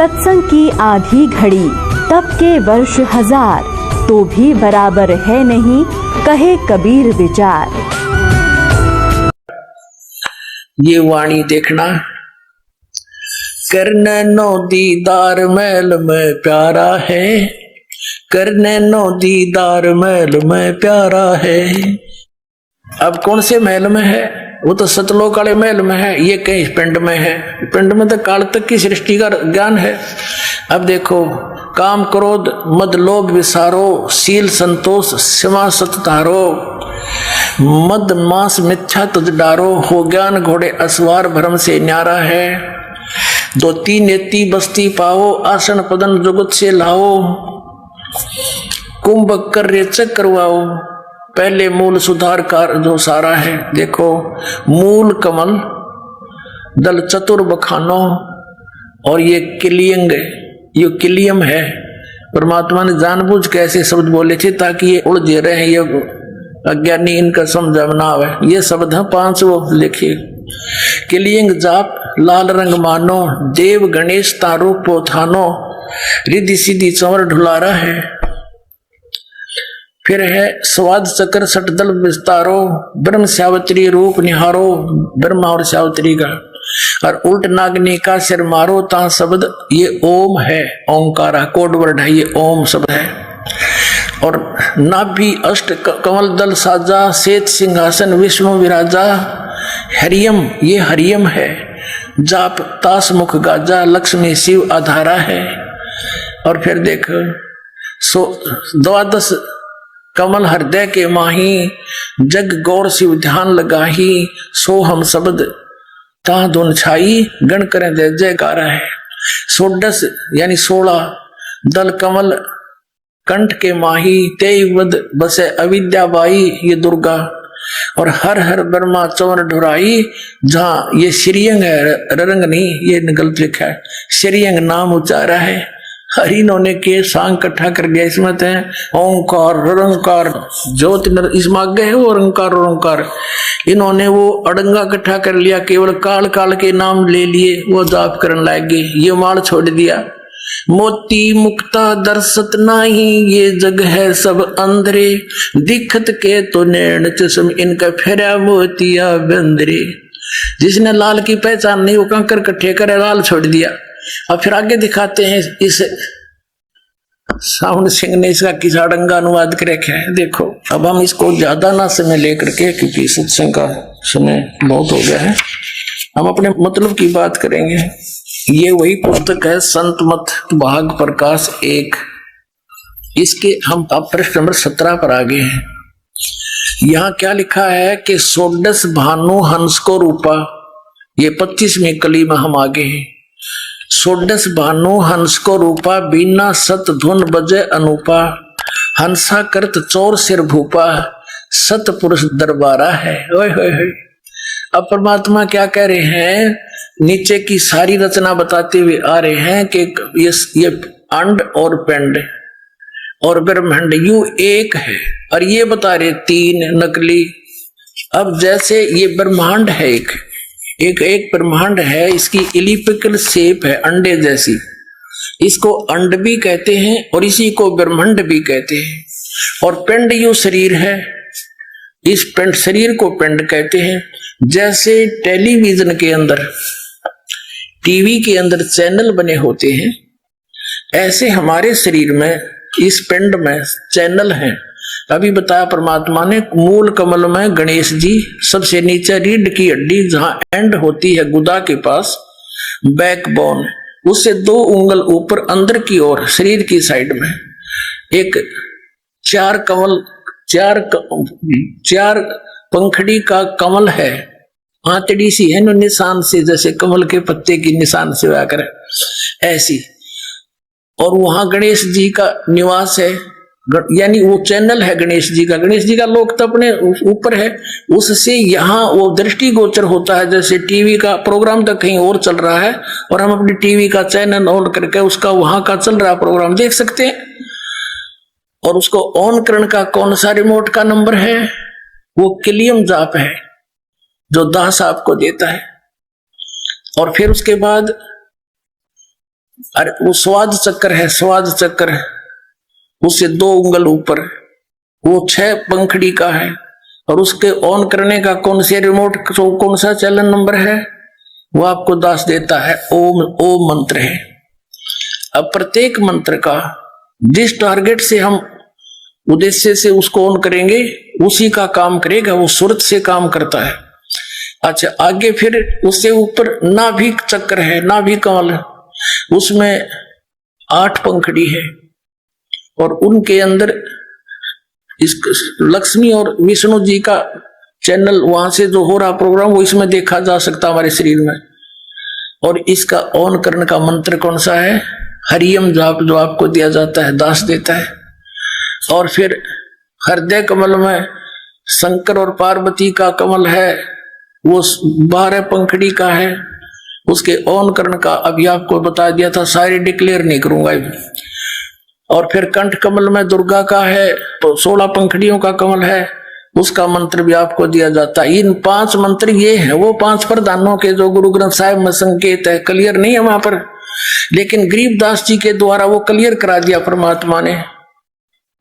सत्संग की आधी घड़ी तब के वर्ष हजार, तो भी बराबर है नहीं कहे कबीर विचार। ये वाणी देखना, करने नो दीदार महल में प्यारा है, करने नो दीदार महल में प्यारा है। अब कौन से महल में है? वो तो सतलोक वाले महल में है, ये कहीं पिंड में है। पिंड में तो काल तक की सृष्टि का ज्ञान है। अब देखो, काम क्रोध मद लोभ विसारो, शील संतोष क्षमा सत धारो, मद मांस मिथ्या तुझ डारो, हो ज्ञान घोड़े असवार भरम से न्यारा है। दो तीन नेति बस्ती पाओ, आसन पदन जुगत से लाओ, कुंभ कर रेचक करवाओ, पहले मूल सुधार कार जो सारा है। देखो, मूल कमल दल चतुर बखानो, और ये किलियंग, ये किलियम है। परमात्मा ने जानबूझ के ऐसे शब्द बोले थे ताकि ये उलझे रहे, ये अज्ञानी इनका समझ ना आवे। ये शब्द है 5 वो लिखिए। किलियंग जाप लाल रंग मानो, देव गणेश तारो पोथानो, रिद्धि सिद्धि चंवर ढुलारा है। फिर है स्वाद चक्र सटदल विस्तारो, ब्रह्म सावित्री रूप निहारो, ब्रह्मा और सावित्री का। और उल्ट नागनी का सिर मारो, ता शब्द ये ओम है, ओंकारा कोड वर्ड है, ये ओम शब्द है। और नाभि अष्ट कमल दल साजा, श्वेत सिंहासन विष्णु विराजा, हरियम ये हरियम है, जाप तास मुख गाजा, लक्ष्मी शिव आधारा है। और फिर देख, द्वादश कमल हृदय के माही, जग गौर शिव ध्यान लगाही, सो हम शब्द ता धुन छाई, गण करें जय जयकारा है। 16 यानी 16 दल कमल कंठ के माही, तेवद बसे अविद्या बाई ये दुर्गा। और हर हर ब्रह्मा चौर ढुराई, जहाँ ये श्रीयंग है, रंग नहीं, ये गलत लिखा है, श्रीयंग नाम उच्चारा है। हरि इन्होंने के सांग इकट्ठा कर दिया, इसमें तो ओंकार रंकार ज्योत इसमें आगे है वो रंकार ओंकार। इन्होंने वो अड़ंगा इकट्ठा कर लिया, केवल काल काल के नाम ले लिए, वो जाप करने लगे, ये माल छोड़ दिया। मोती मुक्ता दर्शत नाही, ये जग है सब अंधरे, दिखत के तो नैन चश्म इनका फेरा मोतिया बंदरे। जिसने लाल की पहचान नहीं, वो कंकर इकट्ठे करे, लाल छोड़ दिया। और फिर आगे दिखाते हैं, इस साउंड सिंह ने इसका किसाड़ंगा अनुवाद कर रखा है। देखो, अब हम इसको ज्यादा ना समय लेकर के, क्योंकि सत्संग का समय बहुत हो गया है, हम अपने मतलब की बात करेंगे। ये वही पुस्तक है संत मत भाग प्रकाश 1। इसके हम अब पृष्ठ नंबर 17 पर आ गए हैं। यहाँ क्या लिखा है कि 16 भानु हंस को रूपा, ये 25वीं कली में हम आगे हैं। 16 भानु हंस को रूपा, बीना सत धुन बजे अनूपा, हंसा करत चोर सिर भूपा, सत पुरुष दरबारा है। ओए होए होए। अब परमात्मा क्या कह रहे हैं, नीचे की सारी रचना बताते हुए आ रहे हैं कि ये अंड और पिंड और ब्रह्मांड यू एक है, और ये बता रहे 3 नकली। अब जैसे ये ब्रह्मांड है, एक ब्रह्मांड है, इसकी इलिप्टिकल शेप है अंडे जैसी, इसको अंड भी कहते हैं और इसी को ब्रह्मांड भी कहते हैं। और पिंड यू शरीर है, इस पिंड शरीर को पिंड कहते हैं। जैसे टेलीविजन के अंदर, टीवी के अंदर चैनल बने होते हैं, ऐसे हमारे शरीर में इस पिंड में चैनल हैं। अभी बताया परमात्मा ने, मूल कमल में गणेश जी, सबसे नीचे रीढ़ की हड्डी जहां एंड होती है गुदा के पास, बैकबोन, उससे 2 उंगल ऊपर अंदर की ओर शरीर की साइड में एक 4 पंखड़ी का कमल है, आंतड़ी सी है निशान से, जैसे कमल के पत्ते की निशान से आकर ऐसी। और वहां गणेश जी का निवास है, यानी वो चैनल है गणेश जी का। गणेश जी का लोक तो अपने ऊपर है, उससे यहाँ वो दृष्टि गोचर होता है। जैसे टीवी का प्रोग्राम तो कहीं और चल रहा है और हम अपनी टीवी का चैनल ऑन करके उसका वहां का चल रहा प्रोग्राम देख सकते हैं। और उसको ऑन करने का कौन सा रिमोट का नंबर है, वो किलियम जाप है जो दास आपको देता है। और फिर उसके बाद अरे वो स्वाद चक्र है, स्वाद चक्र, उससे 2 उंगल ऊपर, वो 6 पंखड़ी का है, और उसके ऑन करने का कौन से रिमोट, कौन सा चैनल नंबर है, वो आपको दास देता है। ओम, ओम मंत्र है। अब प्रत्येक मंत्र का जिस टारगेट से हम उद्देश्य से उसको ऑन करेंगे उसी का काम करेगा, वो सुरत से काम करता है। अच्छा, आगे फिर उससे ऊपर नाभिक चक्र है, नाभिक कमल, उसमें 8 पंखड़ी है, और उनके अंदर इस लक्ष्मी और विष्णु जी का चैनल, वहां से जो हो रहा प्रोग्राम वो इसमें देखा जा सकता हमारे शरीर में। और इसका ऑन करने का मंत्र कौन सा है? हरियम जाप, जो आपको दिया जाता है, दास देता है। और फिर हृदय कमल में शंकर और पार्वती का कमल है, वो 12 पंखड़ी का है, उसके ऑन करने का अभी आपको बता दिया था, सारे डिक्लेयर नहीं करूंगा। और फिर कंठ कमल में दुर्गा का है, तो 16 पंखड़ियों का कमल है, उसका मंत्र भी आपको दिया जाता है। इन 5 मंत्र ये हैं, वो 5 प्रधानों के जो गुरु ग्रंथ साहिब में संकेत है, क्लियर नहीं है वहां पर, लेकिन गरीबदास जी के द्वारा वो क्लियर करा दिया परमात्मा ने।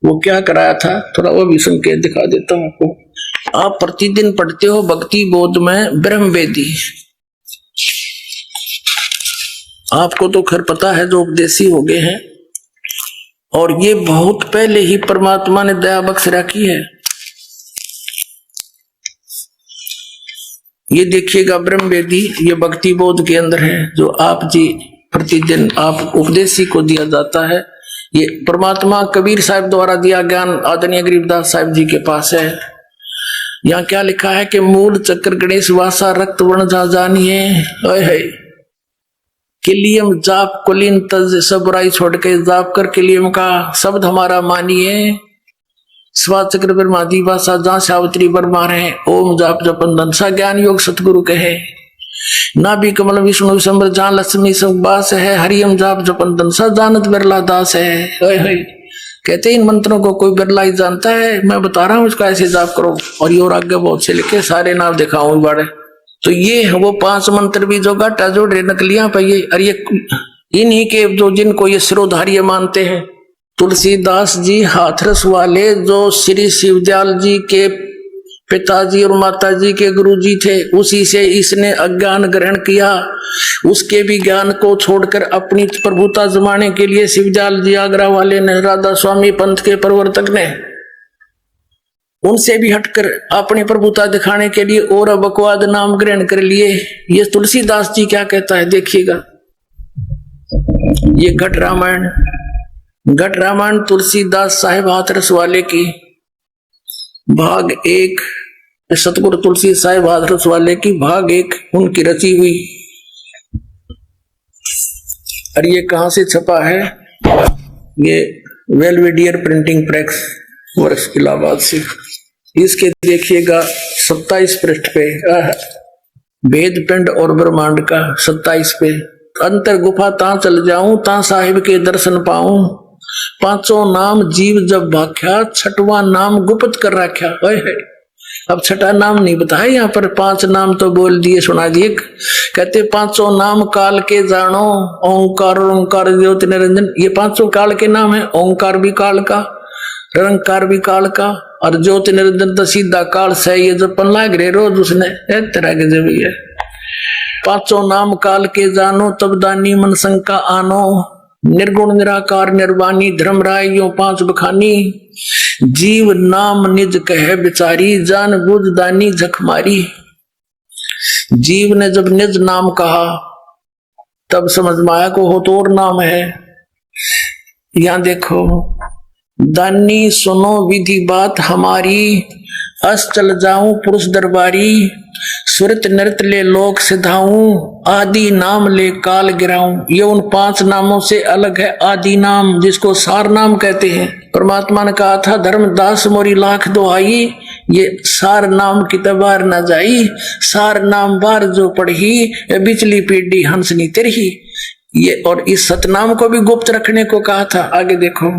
वो क्या कराया था, थोड़ा वो भी संकेत दिखा देता हूं आपको। आप प्रतिदिन पढ़ते हो भक्ति बोध में ब्रह्म वेदी, आपको तो खैर पता है जो उपदेशी हो गए हैं, और ये बहुत पहले ही परमात्मा ने दया बख्श रखी है। ये देखिएगा ब्रह्म वेदी, ये भक्ति बोध के अंदर है, जो आप जी प्रतिदिन आप उपदेशी को दिया जाता है। ये परमात्मा कबीर साहब द्वारा दिया ज्ञान आदरणीय गरीबदास साहब जी के पास है। यहाँ क्या लिखा है कि मूल चक्र गणेश वासा रक्त वर्ण जा जानिए, है किलियम जाप कुलीन तज, सब बुराई छोड़ के जाप कर किलियम का शब्द हमारा मानिए। स्वाद चक्र ब्रह्मादि वासा जहाँ सावित्री बरमा रहे, ओम जाप जपन धनसा ज्ञान योग सतगुरु कहे। नाभि कमल विष्णु विशंबर जहाँ लक्ष्मी संवास है, हरियम जाप जपन धनसा जानत बिरला दास है। कहते इन मंत्रों को कोई बिरला ही जानता है, मैं बता रहा हूँ इसका ऐसे जाप करो। और ये और आगे बहुत से लिखे, सारे नाम दिखाऊं बड़े। तो ये है वो 5 मंत्र भी जो गाटा जोड़े नकलियां पे ये, और ये इन्हीं के जो जिनको ये सिरोधार्य मानते हैं, तुलसीदास जी हाथरस वाले, जो श्री शिवदयाल जी के पिताजी और माताजी के गुरुजी थे, उसी से इसने अज्ञान ग्रहण किया। उसके भी ज्ञान को छोड़कर अपनी प्रभुता जमाने के लिए शिवदयाल जी आगरा वाले ने, राधा स्वामी पंथ के प्रवर्तक ने, उनसे भी हटकर अपनी प्रभुता दिखाने के लिए और बकवाद नाम ग्रहण कर लिए। ये तुलसीदास जी क्या कहता है देखिएगा। ये घट रामायण तुलसीदास साहिब हाथरस वाले की भाग 1, सतगुरु तुलसी साहिब हाथरस वाले की भाग 1 उनकी रची हुई। और ये कहां से छपा है? ये वेलवेडियर प्रिंटिंग प्रेस वर्ष इलाहाबाद से। इसके देखिएगा 27 पृष्ठ पे भेद पिंड और ब्रह्मांड का 27 पे, अंतर गुफा ता चल जाऊं ता साहिब के दर्शन पाऊं, 5 नाम जीव जब भाख्या, 6वां नाम गुप्त कर रखा। अब 6ठा नाम नहीं बताया यहाँ पर, 5 नाम तो बोल दिए, सुना दिए। कहते 5 नाम काल के जानो, ओंकार ओंकार ज्योति निरंजन, ये 5 काल के नाम है। ओंकार भी काल का, निरंकार भी काल का, और ज्योति निरंजन तो सीधा काल से, ये जो पन लाग रहे रोज उसने एक तरह के जब है। 5 नाम काल के जानो, तब दानी मन शंका आनो, निर्गुण निराकार निर्वाणी धर्म राय यो 5 बखानी, जीव नाम निज कहे बिचारी, जान बुझ दानी झक मारी। जीव ने जब निज नाम कहा तब समझ में आया को हो तो और नाम है। यहां देखो, दानी सुनो विधि बात हमारी, अस चल जाऊं पुरुष दरबारी, सुरत नृत ले लोक सिधाऊं, आदि नाम ले काल गिराऊं। ये उन 5 नामों से अलग है। आदि नाम जिसको सार नाम कहते हैं, परमात्मा ने कहा था धर्मदास मोरी लाख दुहाई, ये सार नाम की तबार न जाई, सार नाम बार जो पढ़ी, बिचली पीढ़ी हंसनी तेरही। ये और इस सतनाम को भी गुप्त रखने को कहा था। आगे देखो,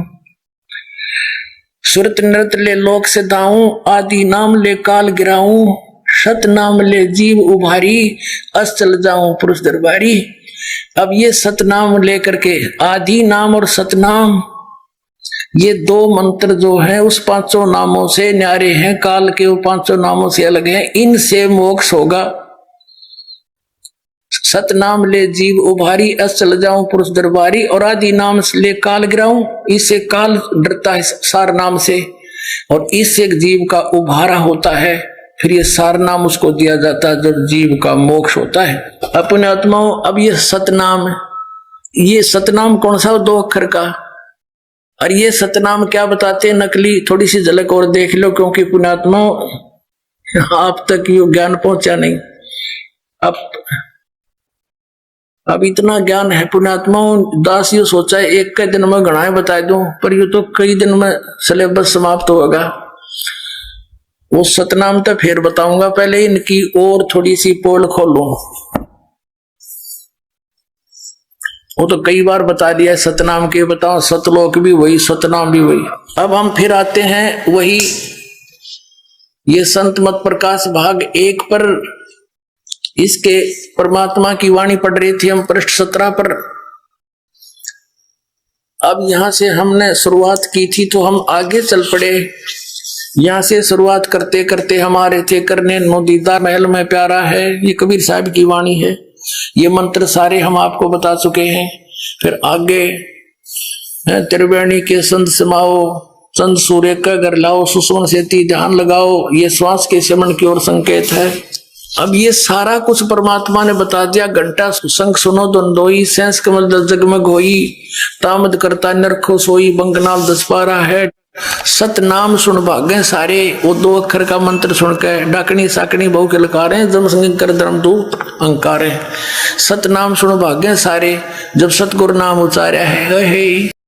सुरत नृत ले लोक सिधाऊं, आदि नाम ले काल गिराऊं, सत नाम ले जीव उभारी, अस चल जाऊं पुरुष दरबारी। अब ये सतनाम लेकर के, आदि नाम और सतनाम, ये दो मंत्र जो है उस पांचों नामों से न्यारे हैं, काल के वो पांचों नामों से अलग हैं। इनसे मोक्ष होगा। सतनाम ले जीव उभारी, अचल जाऊं पुरुष दरबारी, और आदि नाम ले काल गिराऊं, इससे काल डरता है सार नाम से, और इससे जीव का उभारा होता है। फिर ये सार नाम उसको दिया जाता है जब जीव का मोक्ष होता है। अपने आत्माओं, अब ये सतनाम, ये सतनाम कौन सा? दो अक्षर का। और ये सतनाम क्या बताते हैं नकली, थोड़ी सी झलक और देख लो, क्योंकि पुण्यात्मा आप तक ये ज्ञान पहुंचा नहीं। अब इतना ज्ञान है पुण्यात्माओं, दास ये सोचा है एक के दिन में गणाएं बता दूं, पर ये तो कई दिन में सिलेबस समाप्त होगा। वो सतनाम तो फिर बताऊंगा, पहले इनकी और थोड़ी सी पोल खोलूं। वो तो कई बार बता दिया सतनाम के, बताओ सतलोक भी वही, सतनाम भी वही। अब हम फिर आते हैं वही, ये संत मत प्रकाश भाग 1 पर, इसके परमात्मा की वाणी पढ़ रही थी हम पृष्ठ 17 पर। अब यहां से हमने शुरुआत की थी तो हम आगे चल पड़े। यहां से शुरुआत करते करते हमारे थे करने नो दीदार महल में प्यारा है, ये कबीर साहब की वाणी है। ये मंत्र सारे हम आपको बता चुके हैं। फिर आगे त्रिवेणी के संत समाओ, चंद सूर्य का घर लाओ, सुषमन सेती ध्यान लगाओ, ये श्वास के शमन की ओर संकेत है। अब ये सारा कुछ परमात्मा ने बता दिया। घंटा संग सुनो दंडोई, सेंस कमल दस जगमग होई, तामद करता नरखो सोई, बंगनाल 10 पारा है। सतनाम सुन भागे सारे, वो 2 अक्षर का मंत्र सुनकर डाकनी साकनी बहु के लकारे, जम संग कर धर्म दूत अंकारे। सतनाम सुन भागे सारे, जब सतगुरु नाम उचार्या है।